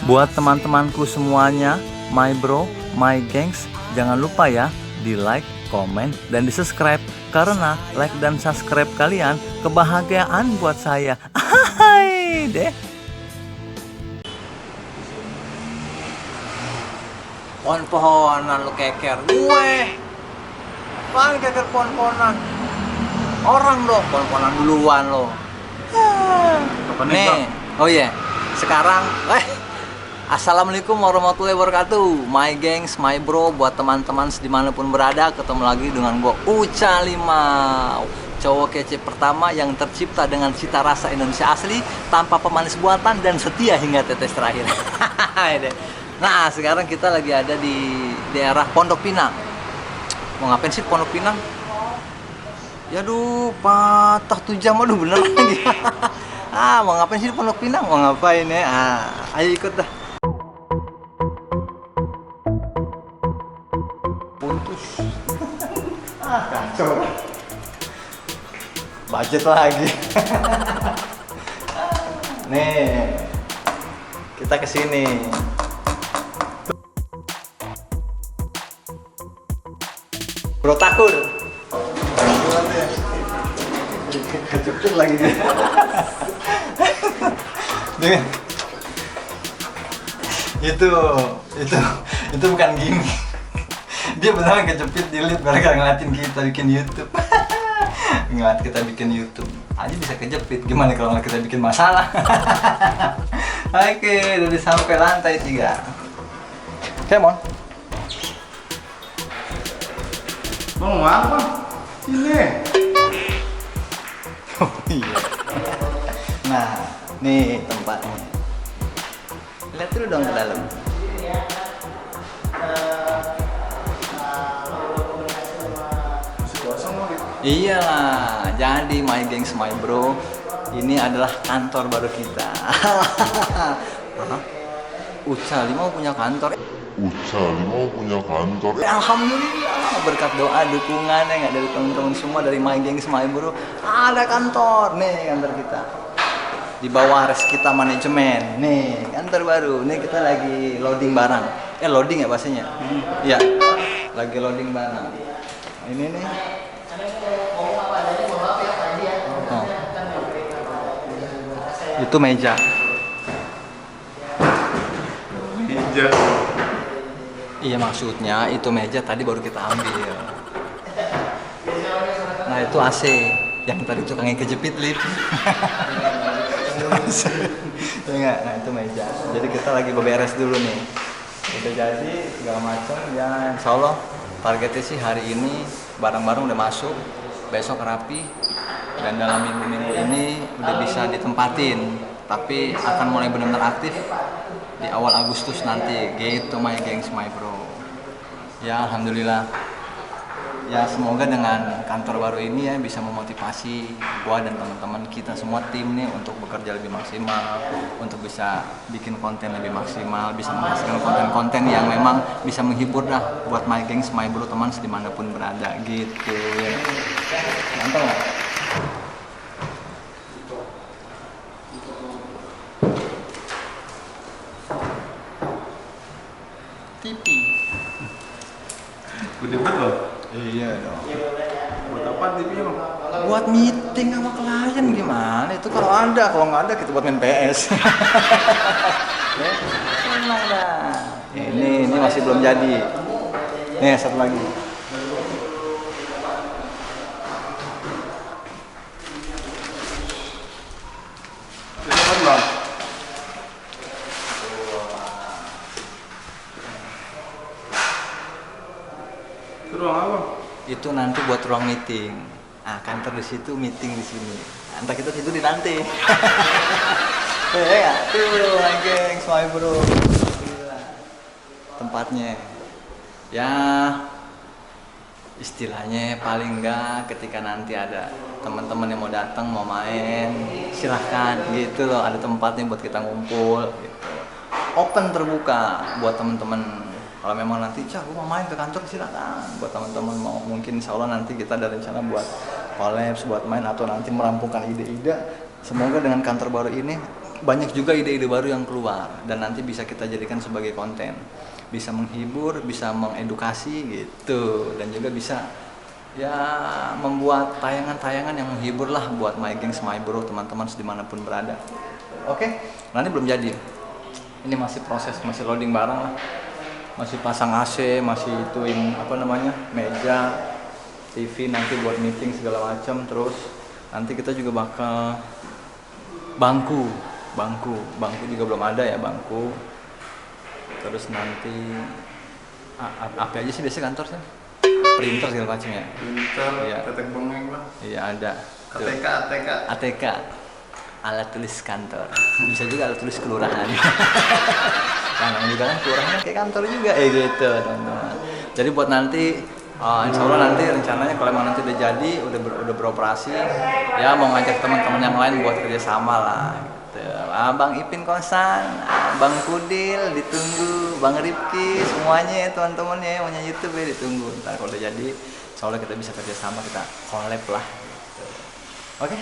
Buat teman-temanku semuanya, my bro, my gengs, jangan lupa ya di like, komen, dan di subscribe. Karena like dan subscribe kalian kebahagiaan buat saya. Hai deh. Pohon-pohonan lu keker gue. Apaan keker pohon-pohonan? Orang dong, pohon-pohonan duluan lo. Nih, oh iya, sekarang, Assalamualaikum warahmatullahi wabarakatuh. My gengs, my bro, buat teman-teman dimanapun berada, ketemu lagi dengan gue Uca Limau, cowok kece pertama yang tercipta dengan cita rasa Indonesia asli, tanpa pemanis buatan dan setia hingga tetes terakhir. Nah, sekarang kita lagi ada di daerah Pondok Pinang. Mau ngapain sih Pondok Pinang? Ya aduh, patah tuh jam, aduh bener lagi. Mau ngapain sih di Pondok Pinang? Mau ngapain ya? Ayo ikut dah. Puntus. Kacau. Budget lagi. Nih, kita kesini. Bro Takur. Cepet lagi dia. itu bukan gini. Dia beneran kejepit delete gara-gara ngeliatin kita bikin YouTube. Ngeliat kita bikin YouTube aja bisa kejepit, gimana kalau kita bikin masalah. Oke, udah sampai lantai 3. Come on. Mau apa? Ini. Oh iya. Nah, nih tempatnya. Lihat dulu dong ke dalam. Masih kosong lagi. Iyalah, jadi my gengs, my bro, ini adalah kantor baru kita. Uca Limau punya kantor. Alhamdulillah, berkat doa dukungan yang dari teman-teman semua, dari my gengs, my bro, ada kantor. Nih kantor kita di bawah Reskita Manajemen. Nih kantor baru. Nih kita lagi loading barang. Loading ya bahasanya? Iya, lagi loading barang. Ini nih. Oh. Itu meja. Iya, maksudnya itu meja tadi baru kita ambil. Nah itu AC yang tadi tukangnya kejepit lift. Enggak, nah itu meja. Jadi kita lagi beberes dulu nih. Udah jadi segala macam ya. Insya Allah targetnya sih hari ini barang-barang udah masuk, besok rapi, dan dalam minggu-minggu ini udah bisa ditempatin. Tapi akan mulai benar-benar aktif di awal Agustus nanti, gitu my gengs, my bro. Ya alhamdulillah. Ya semoga dengan kantor baru ini ya bisa memotivasi gua dan teman-teman kita semua tim nih untuk bekerja lebih maksimal, untuk bisa bikin konten lebih maksimal, bisa menghasilkan konten-konten yang memang bisa menghibur dah buat my gengs, my bro, teman dimanapun berada gitu. Mantap nggak? TV. Gede banget loh. Iya dong. Buat apa TV-nya bang? Buat meeting sama klien gimana? Itu kalau nggak ada kita buat main PS. Senang dah. Ini masih belum jadi. Nih satu lagi. Itu kan bang? Itu ruang apa? Itu nanti buat ruang meeting. Kantor di situ, meeting di sini. Entah kita tidur di nanti. Ya, tuh, gengs, my bro. Tempatnya. Ya, istilahnya paling enggak ketika nanti ada teman-teman yang mau datang, mau main, silahkan gitu loh. Ada tempatnya buat kita ngumpul. Gitu. Open terbuka buat teman-teman. Kalau memang nanti, gue mau main ke kantor, silakan. Buat teman-teman mau, mungkin insya Allah nanti kita ada rencana buat collabs, buat main, atau nanti merampungkan ide-ide. Semoga dengan kantor baru ini banyak juga ide-ide baru yang keluar dan nanti bisa kita jadikan sebagai konten, bisa menghibur, bisa mengedukasi gitu, dan juga bisa ya membuat tayangan-tayangan yang menghibur lah buat My Gengs My Bro, teman-teman dimanapun berada. Oke, nah ini belum jadi, ini masih proses, masih loading barang lah, masih pasang AC, masih ituin apa namanya meja, TV nanti buat meeting segala macam. Terus nanti kita juga bakal bangku juga belum ada ya, bangku. Terus nanti apa aja sih biasa kantor sih, printer segala macam ya. Printer, Iya. tetek bengeng lah. Iya ada. Tuh. ATK, alat tulis kantor. Bisa juga alat tulis kelurahan. Yang juga kan kelurahan kayak kantor juga, gitu teman-teman. Jadi buat nanti, insya Allah nanti rencananya kalau emang nanti udah jadi, udah beroperasi, ya mau ngajak teman-teman yang lain buat kerjasama lah. Gitu. Bang Ipin kosan, Bang Kudil ditunggu, Bang Rifki, semuanya teman-teman ya punya YouTube ya ditunggu. Ntar kalau udah jadi, insya Allah kita bisa kerjasama, kita collab lah. Gitu. Oke.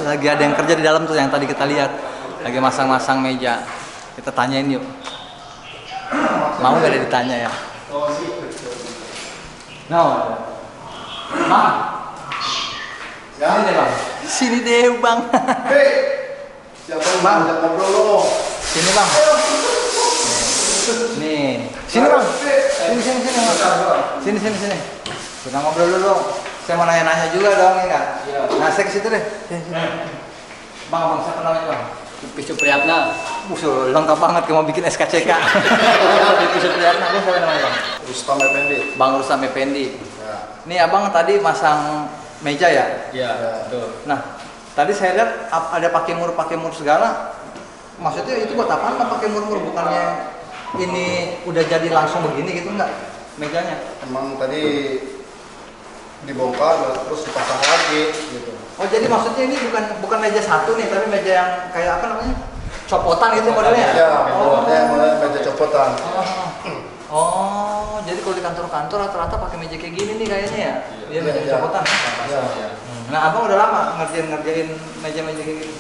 Lagi ada yang kerja di dalam tuh yang tadi kita lihat, lagi masang-masang meja. Kita tanyain yuk, mau gak ada ditanya ya? No, Bang, sini deh Bang, sini deh Bang. Hei, siapa Bang? Jangan ngobrol lo. Sini Bang, nih, sini Bang, sini. Kita ngobrol dulu. Saya mau nanya-nanya juga dong, ya nggak? Iya. Nah, saya ke situ deh. Bang, siapa namanya Bang? Upi Supriyatna. Busul, lengkap banget kamu bikin SKCK. Upi Supriyatna, Bang siapa namanya Bang? Rustam Effendi. Bang Rustam Effendi. Ya. Nih abang tadi masang meja ya? Iya, betul. Nah, tadi saya lihat ada pakai mur segala. Maksudnya itu buat apaan pakai mur? Bukannya ini udah jadi langsung begini gitu nggak mejanya? Emang tadi dibongkar terus dipasang lagi gitu. Oh jadi maksudnya ini bukan meja satu nih, tapi meja yang kayak apa namanya, copotan gitu modelnya? Ya, modelnya meja copotan. Oh, jadi kalau di kantor-kantor rata-rata pakai meja kayak gini nih kayaknya ya? Iya, meja Iya. copotan. Ya. Nah, abang udah lama ngerjain meja-meja kayak gini?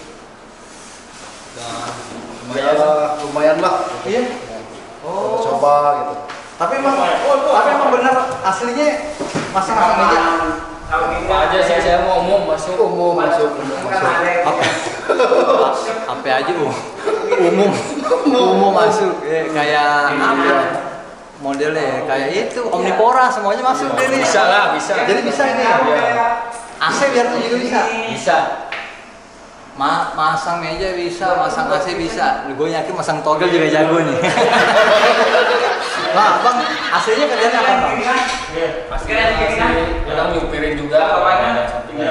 Ya, lumayan lah. Iya. Oh. Coba gitu. Tapi emang benar aslinya masang-masang meja. Apa aja sih, saya mau umum masuk. Masuk. Apa aja umum masuk. Kayak apa? Modelnya kayak itu Omnipora semuanya masuk deh nih. Bisa lah, bisa. Jadi bisa ini. AC biar tuh juga bisa. Bisa. Masang meja bisa, masang AC bisa. Gue yakin masang togel juga jago nih. Nah, Bang, AC-nya kerjanya apa, Bang? Pasti kadang nyupirin juga.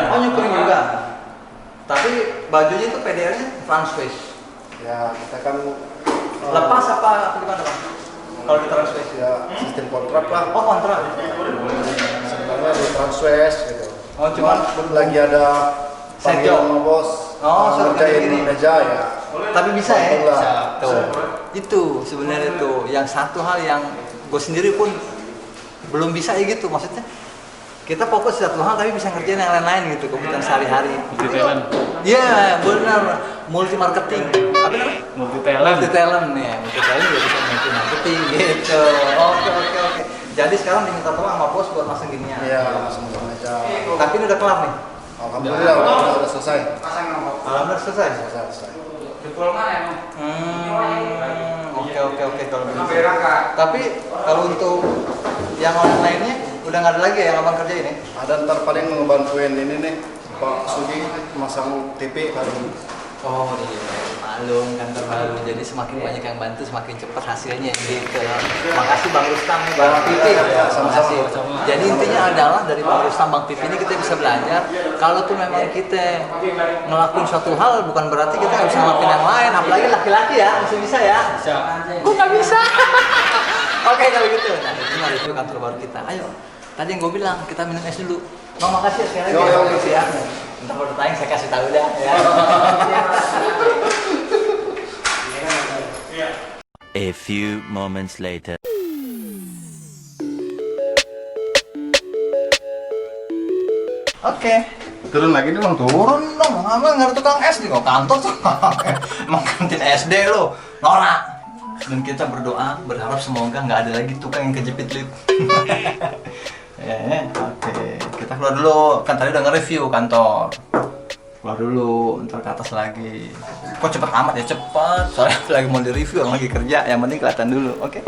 Oh, nyupirin juga. Tapi bajunya itu PDR-nya Transways. Ya, kita kan Lepas apa gimana, Bang? Kalau di Transways ya sistem kontrak lah. Oh, kontrak. Sebenarnya di Transwest gitu. Oh, cuman lagi ada panggilan sama bos. suruh ngerjain gini. meja ya. Tapi bisa ya? Betul lah. Bisa. Tuh. Itu sebenarnya tuh yang satu hal yang gue sendiri pun belum bisa ya gitu, maksudnya kita fokus satu hal tapi bisa ngerjain yang lain-lain gitu, kebutuhan sehari-hari. Multi talent. Iya, benar. Multi marketing. Apa namanya? Multi talent. Multi talent ya. Multi talent juga bisa multi marketing gitu. Oke. Jadi sekarang diminta tolong sama bos buat masang ginian. Iya, semua meja. Tapi ini udah kelar nih. Alhamdulillah udah selesai. Alhamdulillah selesai. Selesai. Oke kalau begitu. Tapi kalau untuk yang lainnya udah nggak ada lagi ya yang abang kerja ini? Ada ntar paling ngebantuin ini nih Pak Sudi masang TV baru. Oh iya, maklum kantor baru. Jadi semakin banyak yang bantu semakin cepat hasilnya gitu. Makasih Bang Rustam nih Bang Pipi. Ya, sama-sama. Jadi intinya adalah dari Bang Rustam Bang Pipi ini kita bisa belajar kalau tuh memang kita ngelakuin suatu hal bukan berarti kita nggak bisa ngelakuin yang lain. Apalagi laki-laki ya masih bisa ya. Bisa. Gue nggak bisa. Oke kalau gitu. Nah ini mari dulu kantor baru kita. Ayo. Tadi yang gue bilang kita minum es dulu. Mau makasih sekali Yo, yo, lagi ya. Entar kalau tayang saya kasih tahu dah ya. A few moments later. Oke. Turun lagi nih bang, Turun dong, emang nggak ada tukang es di kantor tuh. Emang kantin SD lo, norak. Dan kita berdoa, berharap semoga nggak ada lagi tukang yang kejepit lift. Oke. Kita keluar dulu, kan tadi udah nge-review kantor. Keluar dulu, ntar ke atas lagi. Kok cepet amat ya? Cepet, soalnya lagi mau di-review, orang lagi kerja. Yang penting kelihatan dulu, oke?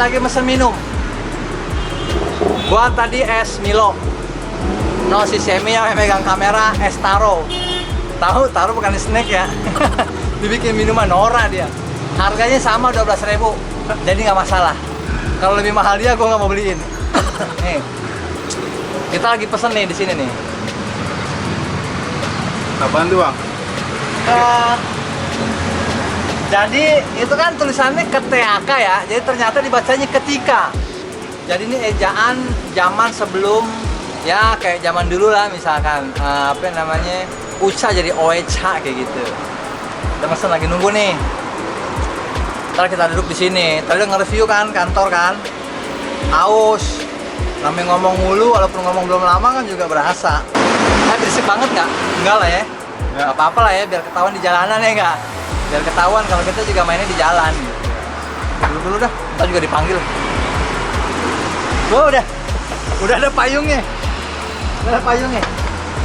Lagi mesen minum. Gua tadi es Milo. No, si Semi yang megang kamera es Taro. Tahu Taro bukan snack ya. Dibikin minuman Nora dia. Harganya sama 12.000. Jadi nggak masalah. Kalau lebih mahal dia gua nggak mau beliin. Nih. Kita lagi pesen nih di sini nih. apaan tuh bang? Jadi itu kan tulisannya KTAK ya, jadi ternyata dibacanya ketika. Jadi ini ejaan zaman sebelum ya kayak zaman dulu lah, misalkan apa namanya Uca jadi Oeca kayak gitu. Kita mesen lagi nunggu nih. Ntar kita duduk di sini. Tadi udah nge-review kan kantor kan. Aus. Namanya ngomong mulu, walaupun ngomong belum lama kan juga berasa. Berisik banget nggak? Enggak lah ya. Nggak apa-apa lah ya, biar ketahuan di jalanan ya nggak? Biar ketahuan kalau kita juga mainnya di jalan gitu. Dulu dah, kita juga dipanggil. Wah, udah ada payungnya. Udah ada payungnya.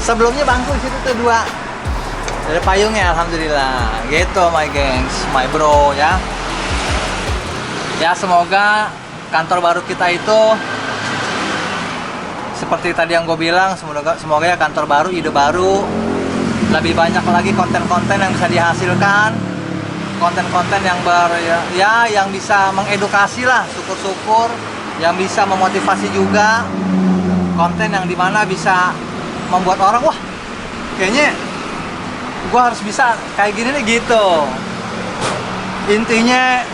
Sebelumnya bangku di situ tuh 2. Udah ada payungnya, alhamdulillah. Gitu my gengs, my bro ya. Ya semoga kantor baru kita itu seperti tadi yang gue bilang, semoga ya kantor baru, ide baru, lebih banyak lagi konten-konten yang bisa dihasilkan, konten-konten yang yang bisa mengedukasi lah, syukur-syukur, yang bisa memotivasi juga, konten yang dimana bisa membuat orang wah kayaknya gue harus bisa kayak gini nih gitu. Intinya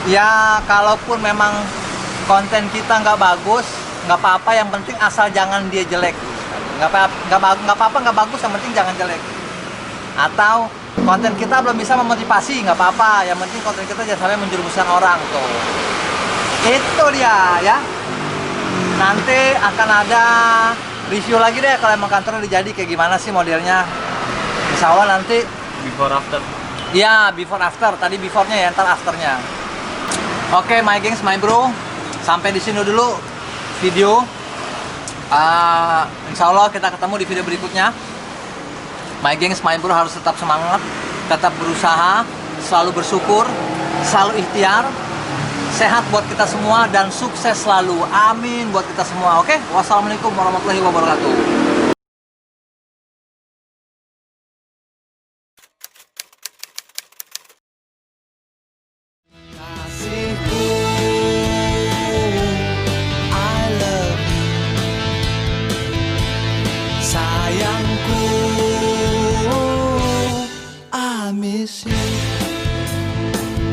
ya kalaupun memang konten kita nggak bagus, nggak apa-apa, yang penting asal jangan dia jelek. Nggak apa-apa nggak bagus, yang penting jangan jelek. Atau konten kita belum bisa memotivasi, nggak apa-apa, yang penting konten kita jangan sampai menjerumuskan orang tuh. Itu dia ya. Nanti akan ada review lagi deh kalau emang kantornya udah jadi kayak gimana sih modelnya. Insya Allah nanti Before after. ya before after, tadi beforenya ya, ntar afternya. Oke, my gengs, my bro, sampai di sini dulu video. Insya Allah kita ketemu di video berikutnya. My gengs, my bro harus tetap semangat, tetap berusaha, selalu bersyukur, selalu ikhtiar. Sehat buat kita semua dan sukses selalu. Amin buat kita semua. Oke, wassalamualaikum warahmatullahi wabarakatuh.